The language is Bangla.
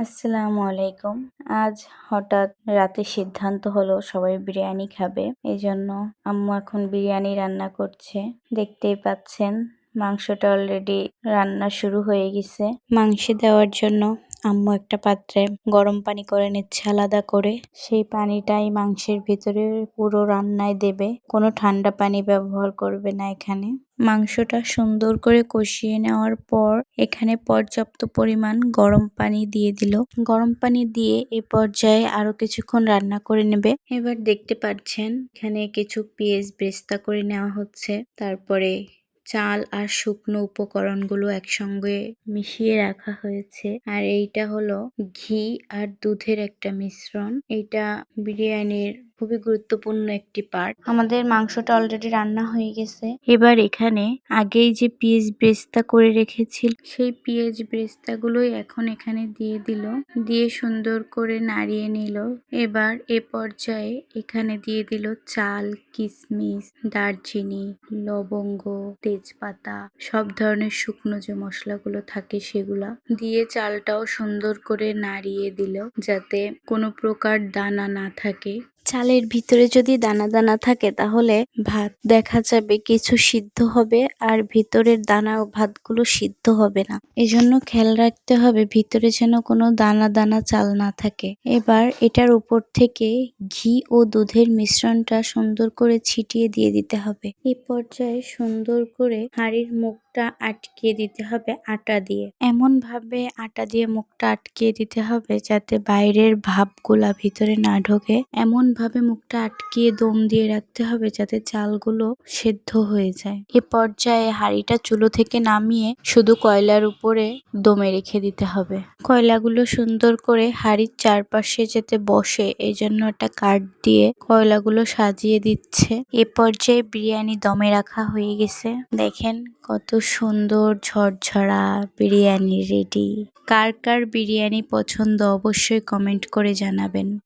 আসসালামু আলাইকুম। আজ হঠাৎ রাতে সিদ্ধান্ত হলো সবাই বিরিয়ানি খাবে। এজন্য আম্মু এখন বিরিয়ানি রান্না করছে। দেখতেই পাচ্ছেন মাংসটা অলরেডি রান্না শুরু হয়ে গেছে। মাংসে দেওয়ার জন্য আম্মু একটা পাত্রে গরম পানি করে নিচ্ছে আলাদা করে। সেই পানিটাই মাংসের ভিতরে পুরো রান্নায় দেবে। কোনো ঠান্ডা পানি ব্যবহার করবে না এখানে। মাংসটা সুন্দর করে কষিয়ে নেওয়ার পর এখানে পর্যাপ্ত পরিমাণ গরম পানি দিয়ে দিল। গরম পানি দিয়ে এই পর্যায়ে আরো কিছুক্ষণ রান্না করে নেবে। এবার দেখতে পাচ্ছেন এখানে কিছু পেঁয়াজ বেরেস্তা করে নেওয়া হচ্ছে। তারপরে চাল আর শুকনো উপকরণগুলো একসঙ্গে মিশিয়ে রাখা হয়েছে। আর এইটা হলো ঘি আর দুধের একটা মিশ্রণ। এইটা বিরিয়ানির খুবই গুরুত্বপূর্ণ একটি পার্ট। আমাদের মাংসটা অলরেডি রান্না হয়ে গেছে। এবার এখানে আগেই যে পেঁয়াজ বেরেস্তা করে রেখেছিল সেই পেঁয়াজ বেরেস্তাগুলোই এখন এখানে দিয়ে দিল। দিয়ে সুন্দর করে নাড়িয়ে নিল। এবার এ পর্যায়ে এখানে দিয়ে দিল চাল, কিশমিশ, দারচিনি, লবঙ্গ, তেজপাতা, সব ধরনের শুকনো যে মশলাগুলো থাকে সেগুলা দিয়ে চালটাও সুন্দর করে নাড়িয়ে দিল যাতে কোনো প্রকার দানা না থাকে। চালের ভিতরে যদি দানা দানা থাকে তাহলে ভাত দেখা যাবে কিছু সিদ্ধ হবে আর ভিতরের দানা ও ভাতগুলো সিদ্ধ হবে না। এজন্য খেয়াল রাখতে হবে ভিতরে যেন কোনো দানা দানা চাল না থাকে। এবার এটার উপর থেকে ঘি ও দুধের মিশ্রণটা সুন্দর করে ছিটিয়ে দিয়ে দিতে হবে। এই পর্যায়ে সুন্দর করে হাঁড়ির মুখটা আটকিয়ে দিতে হবে আটা দিয়ে। এমন ভাবে আটা দিয়ে মুখটা আটকিয়ে দিতে হবে যাতে বাইরের ভাপগুলা ভিতরে না ঢোকে। এমন ভাবে মুখটা আটকিয়ে দম দিয়ে রাখতে হবে যাতে চালগুলো সেদ্ধ হয়ে যায়। এ পর্যায়ে হাঁড়িটা চুলো থেকে নামিয়ে শুধু কয়লার উপরে দমে রেখে দিতে হবে। কয়লাগুলো সুন্দর করে হাঁড়ির চারপাশে যাতে বসে এই জন্য একটা কাঠ দিয়ে কয়লাগুলো সাজিয়ে দিচ্ছে। এ পর্যায়ে বিরিয়ানি দমে রাখা হয়ে গেছে। দেখেন কত সুন্দর ঝরঝরা বিরিয়ানি রেডি। কার কার বিরিয়ানি পছন্দ অবশ্যই কমেন্ট করে জানাবেন।